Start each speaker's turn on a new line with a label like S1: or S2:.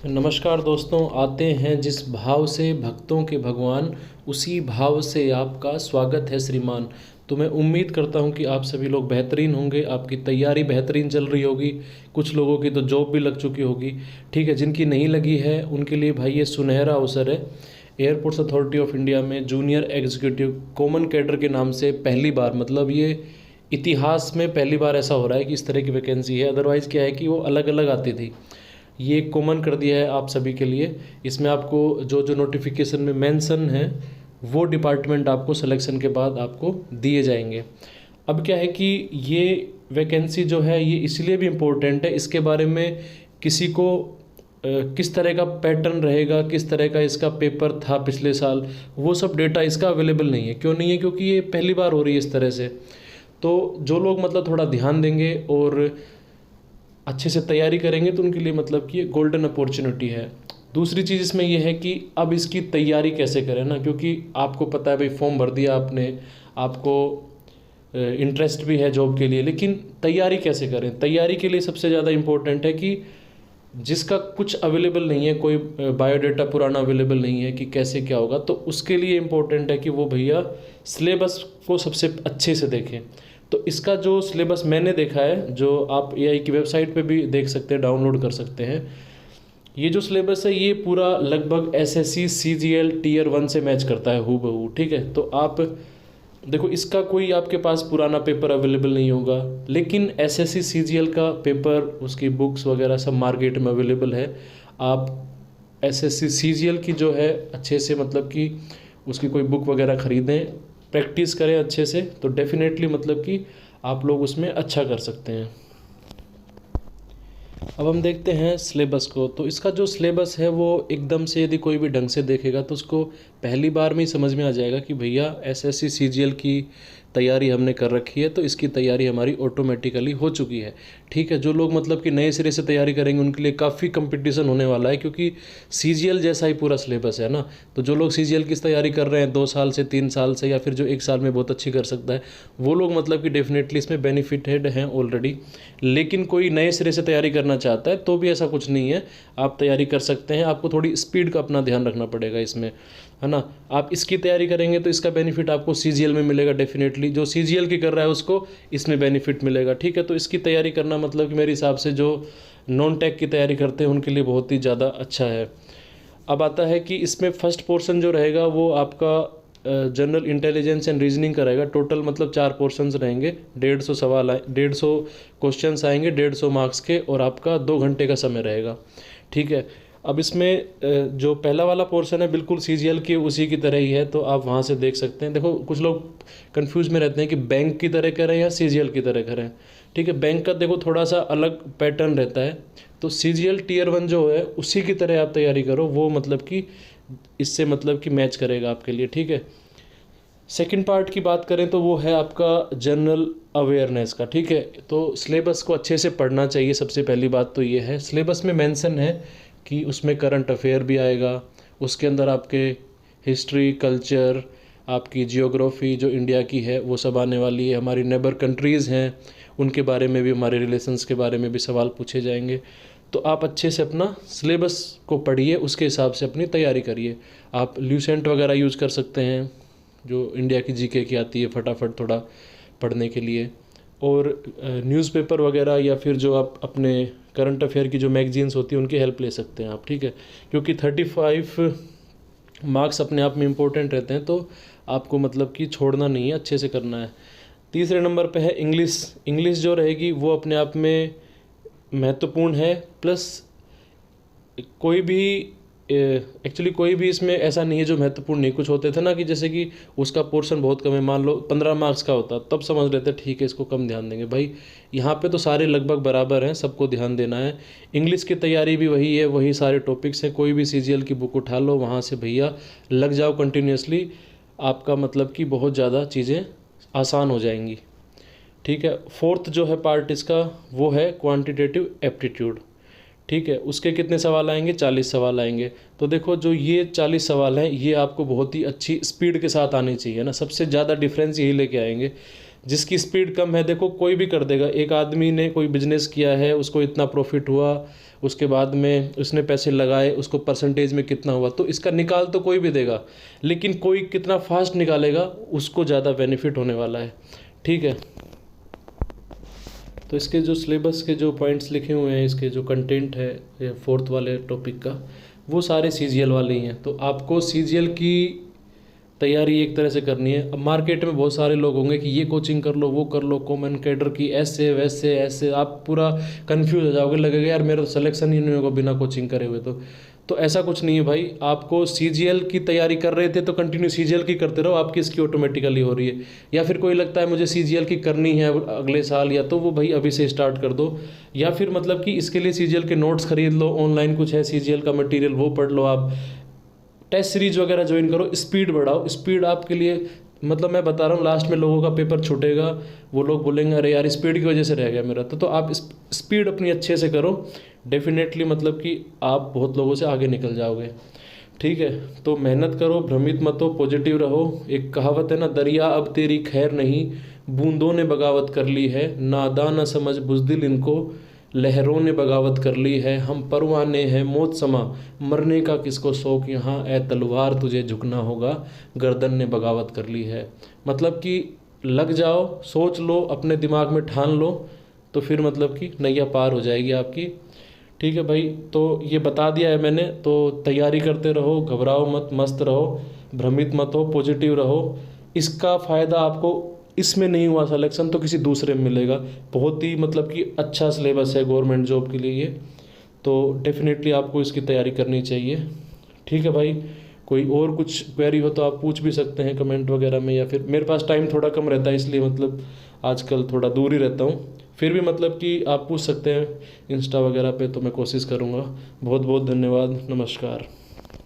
S1: नमस्कार दोस्तों, आते हैं जिस भाव से भक्तों के भगवान, उसी भाव से आपका स्वागत है श्रीमान। तो मैं उम्मीद करता हूं कि आप सभी लोग बेहतरीन होंगे, आपकी तैयारी बेहतरीन चल रही होगी। कुछ लोगों की तो जॉब भी लग चुकी होगी, ठीक है। जिनकी नहीं लगी है उनके लिए भाई ये सुनहरा अवसर है। एयरपोर्ट्स अथॉरिटी ऑफ इंडिया में जूनियर एग्जीक्यूटिव कॉमन कैडर के नाम से पहली बार, मतलब ये इतिहास में पहली बार ऐसा हो रहा है कि इस तरह की वैकेंसी है। अदरवाइज़ क्या है कि वो अलग अलग आती थी, ये कॉमन कर दिया है आप सभी के लिए। इसमें आपको जो जो नोटिफिकेशन में मेंशन है वो डिपार्टमेंट आपको सिलेक्शन के बाद आपको दिए जाएंगे। अब क्या है कि ये वैकेंसी जो है ये इसलिए भी इम्पोर्टेंट है, इसके बारे में किसी को किस तरह का पैटर्न रहेगा, किस तरह का इसका पेपर था पिछले साल, वो सब डेटा इसका अवेलेबल नहीं है। क्यों नहीं है? क्योंकि ये पहली बार हो रही है इस तरह से। तो जो लोग मतलब थोड़ा ध्यान देंगे और अच्छे से तैयारी करेंगे तो उनके लिए मतलब कि ये गोल्डन अपॉर्चुनिटी है। दूसरी चीज़ इसमें यह है कि अब इसकी तैयारी कैसे करें ना, क्योंकि आपको पता है भाई फॉर्म भर दिया आपने, आपको इंटरेस्ट भी है जॉब के लिए, लेकिन तैयारी कैसे करें। तैयारी के लिए सबसे ज़्यादा इम्पोर्टेंट है कि जिसका कुछ अवेलेबल नहीं है, कोई बायोडाटा पुराना अवेलेबल नहीं है कि कैसे क्या होगा, तो उसके लिए इम्पोर्टेंट है कि वो भैया सिलेबस को सबसे अच्छे से देखें। तो इसका जो सिलेबस मैंने देखा है, जो आप एआई की वेबसाइट पे भी देख सकते हैं, डाउनलोड कर सकते हैं, ये जो सिलेबस है ये पूरा लगभग एसएससी सीजीएल टीयर 1 से मैच करता है हूबहू, ठीक है। तो आप देखो, इसका कोई आपके पास पुराना पेपर अवेलेबल नहीं होगा, लेकिन एसएससी सीजीएल का पेपर, उसकी बुक्स वगैरह सब मार्केट में अवेलेबल है। आप एसएससी सीजीएल की जो है अच्छे से मतलब कि उसकी कोई बुक वगैरह ख़रीदें, प्रैक्टिस करें अच्छे से, तो डेफिनेटली मतलब कि आप लोग उसमें अच्छा कर सकते हैं। अब हम देखते हैं सिलेबस को। तो इसका जो सिलेबस है वो एकदम से यदि कोई भी ढंग से देखेगा तो उसको पहली बार में ही समझ में आ जाएगा कि भैया एसएससी सीजीएल की तैयारी हमने कर रखी है, तो इसकी तैयारी हमारी ऑटोमेटिकली हो चुकी है, ठीक है। जो लोग मतलब कि नए सिरे से तैयारी करेंगे उनके लिए काफ़ी कंपटीशन होने वाला है, क्योंकि सीजीएल जैसा ही पूरा सिलेबस है ना। तो जो लोग सीजीएल की तैयारी कर रहे हैं 2 साल से 3 साल से, या फिर जो 1 साल में बहुत अच्छी कर सकता है, वो लोग मतलब कि डेफिनेटली इसमें बेनिफिटेड हैं ऑलरेडी। लेकिन कोई नए सिरे से तैयारी करना चाहता है तो भी ऐसा कुछ नहीं है, आप तैयारी कर सकते हैं। आपको थोड़ी स्पीड का अपना ध्यान रखना पड़ेगा इसमें, है ना। आप इसकी तैयारी करेंगे तो इसका बेनिफिट आपको सीजीएल में मिलेगा डेफिनेटली। जो सीजीएल की कर रहा है उसको इसमें बेनिफिट मिलेगा, ठीक है। तो इसकी तैयारी करना मतलब कि मेरे हिसाब से जो नॉन टेक की तैयारी करते हैं उनके लिए बहुत ही ज़्यादा अच्छा है। अब आता है कि इसमें फर्स्ट पोर्शन जो रहेगा वो आपका जनरल इंटेलिजेंस एंड रीजनिंग का रहेगा। टोटल मतलब 4 पोर्शंस रहेंगे, 150 सवाल 150 क्वेश्चंस आएंगे, 150 मार्क्स के, और आपका 2 घंटे का समय रहेगा, ठीक है। अब इसमें जो पहला वाला पोर्शन है बिल्कुल सीजीएल की उसी की तरह ही है, तो आप वहाँ से देख सकते हैं। देखो, कुछ लोग कंफ्यूज में रहते हैं कि बैंक की तरह करें या सीजीएल की तरह करें, ठीक है। बैंक का देखो थोड़ा सा अलग पैटर्न रहता है, तो सीजीएल टीयर 1 जो है उसी की तरह आप तैयारी करो, वो मतलब कि इससे मतलब कि मैच करेगा आपके लिए, ठीक है। सेकंड पार्ट की बात करें तो वो है आपका जनरल अवेयरनेस का, ठीक है। तो सिलेबस को अच्छे से पढ़ना चाहिए। सबसे पहली बात तो ये है, सिलेबस में मेंशन है कि उसमें करंट अफेयर भी आएगा, उसके अंदर आपके हिस्ट्री, कल्चर, आपकी जियोग्राफी जो इंडिया की है वो सब आने वाली है। हमारी नेबर कंट्रीज़ हैं उनके बारे में भी, हमारे रिलेशंस के बारे में भी सवाल पूछे जाएंगे। तो आप अच्छे से अपना सिलेबस को पढ़िए, उसके हिसाब से अपनी तैयारी करिए। आप ल्यूसेंट वगैरह यूज़ कर सकते हैं, जो इंडिया की जीके की आती है फटाफट थोड़ा पढ़ने के लिए, और न्यूज़पेपर वगैरह या फिर जो आप अपने करंट अफेयर की जो मैगजीन्स होती है उनकी हेल्प ले सकते हैं आप, ठीक है। क्योंकि 35 मार्क्स अपने आप में इम्पोर्टेंट रहते हैं, तो आपको मतलब कि छोड़ना नहीं है, अच्छे से करना है। तीसरे नंबर पे है इंग्लिश। इंग्लिश जो रहेगी वो अपने आप में महत्वपूर्ण है, प्लस कोई भी एक्चुअली कोई भी इसमें ऐसा नहीं है जो महत्वपूर्ण नहीं। कुछ होते थे ना कि जैसे कि उसका पोर्शन बहुत कम है, मान लो 15 मार्क्स का होता, तब समझ लेते ठीक है इसको कम ध्यान देंगे। भाई यहाँ पे तो सारे लगभग बराबर हैं, सबको ध्यान देना है। इंग्लिश की तैयारी भी वही है, वही सारे टॉपिक्स हैं। कोई भी सीजीएल की बुक उठा लो, वहाँ से भैया लग जाओ कंटिन्यूसली, आपका मतलब कि बहुत ज़्यादा चीज़ें आसान हो जाएंगी, ठीक है। फोर्थ जो है पार्ट इसका वो है क्वांटिटेटिव एप्टीट्यूड, ठीक है। उसके कितने सवाल आएंगे? 40 सवाल आएंगे। तो देखो, जो ये 40 सवाल हैं ये आपको बहुत ही अच्छी स्पीड के साथ आने चाहिए ना, सबसे ज़्यादा डिफरेंस यही लेके आएंगे। जिसकी स्पीड कम है, देखो कोई भी कर देगा। एक आदमी ने कोई बिजनेस किया है, उसको इतना प्रॉफिट हुआ, उसके बाद में उसने पैसे लगाए, उसको परसेंटेज में कितना हुआ, तो इसका निकाल तो कोई भी देगा, लेकिन कोई कितना फास्ट निकालेगा उसको ज़्यादा बेनिफिट होने वाला है। ठीक है, तो इसके जो सिलेबस के जो पॉइंट्स लिखे हुए हैं, इसके जो कंटेंट है फोर्थ वाले टॉपिक का, वो सारे सीजीएल वाले ही हैं। तो आपको सीजीएल की तैयारी एक तरह से करनी है। अब मार्केट में बहुत सारे लोग होंगे कि ये कोचिंग कर लो, वो कर लो, कॉमन कैडर की, ऐसे वैसे ऐसे, आप पूरा कंफ्यूज हो जाओगे, लगेगा यार मेरा तो सिलेक्शन ही नहीं होगा बिना कोचिंग करे हुए। तो ऐसा कुछ नहीं है भाई। आपको सीजीएल की तैयारी कर रहे थे तो कंटिन्यू सीजीएल की करते रहो, आपकी इसकी ऑटोमेटिकली हो रही है। या फिर कोई लगता है मुझे सीजीएल की करनी है अगले साल, या तो वो भाई अभी से स्टार्ट कर दो, या फिर मतलब कि इसके लिए सीजीएल के नोट्स खरीद लो, ऑनलाइन कुछ है सीजीएल का मटेरियल वो पढ़ लो, आप टेस्ट सीरीज वगैरह ज्वाइन करो, स्पीड बढ़ाओ। स्पीड आपके लिए, मतलब मैं बता रहा हूँ, लास्ट में लोगों का पेपर छूटेगा, वो लोग बोलेंगे अरे यार स्पीड की वजह से रह गया मेरा। तो आप स्पीड अपनी अच्छे से करो, डेफिनेटली मतलब कि आप बहुत लोगों से आगे निकल जाओगे। ठीक है, तो मेहनत करो, भ्रमित मत हो, पॉजिटिव रहो। एक कहावत है ना, दरिया अब तेरी खैर नहीं, बूंदों ने बगावत कर ली है, नादां न समझ बुज़दिल इनको, लहरों ने बगावत कर ली है, हम परवाने हैं मौत समा, मरने का किसको शौक यहाँ, ए तलवार तुझे झुकना होगा, गर्दन ने बगावत कर ली है। मतलब कि लग जाओ, सोच लो, अपने दिमाग में ठान लो, तो फिर मतलब कि नैया पार हो जाएगी आपकी। ठीक है भाई, तो ये बता दिया है मैंने। तो तैयारी करते रहो, घबराओ मत, मस्त रहो, भ्रमित मत हो, पॉजिटिव रहो। इसका फ़ायदा आपको, इसमें नहीं हुआ सिलेक्शन तो किसी दूसरे में मिलेगा। बहुत ही मतलब कि अच्छा सिलेबस है गवर्नमेंट जॉब के लिए ये, तो डेफिनेटली आपको इसकी तैयारी करनी चाहिए। ठीक है भाई, कोई और कुछ क्वेरी हो तो आप पूछ भी सकते हैं कमेंट वगैरह में, या फिर मेरे पास टाइम थोड़ा कम रहता है इसलिए मतलब आजकल थोड़ा दूर ही रहता हूँ। फिर भी मतलब कि आप पूछ सकते हैं इंस्टा वगैरह पे, तो मैं कोशिश करूँगा। बहुत बहुत धन्यवाद, नमस्कार।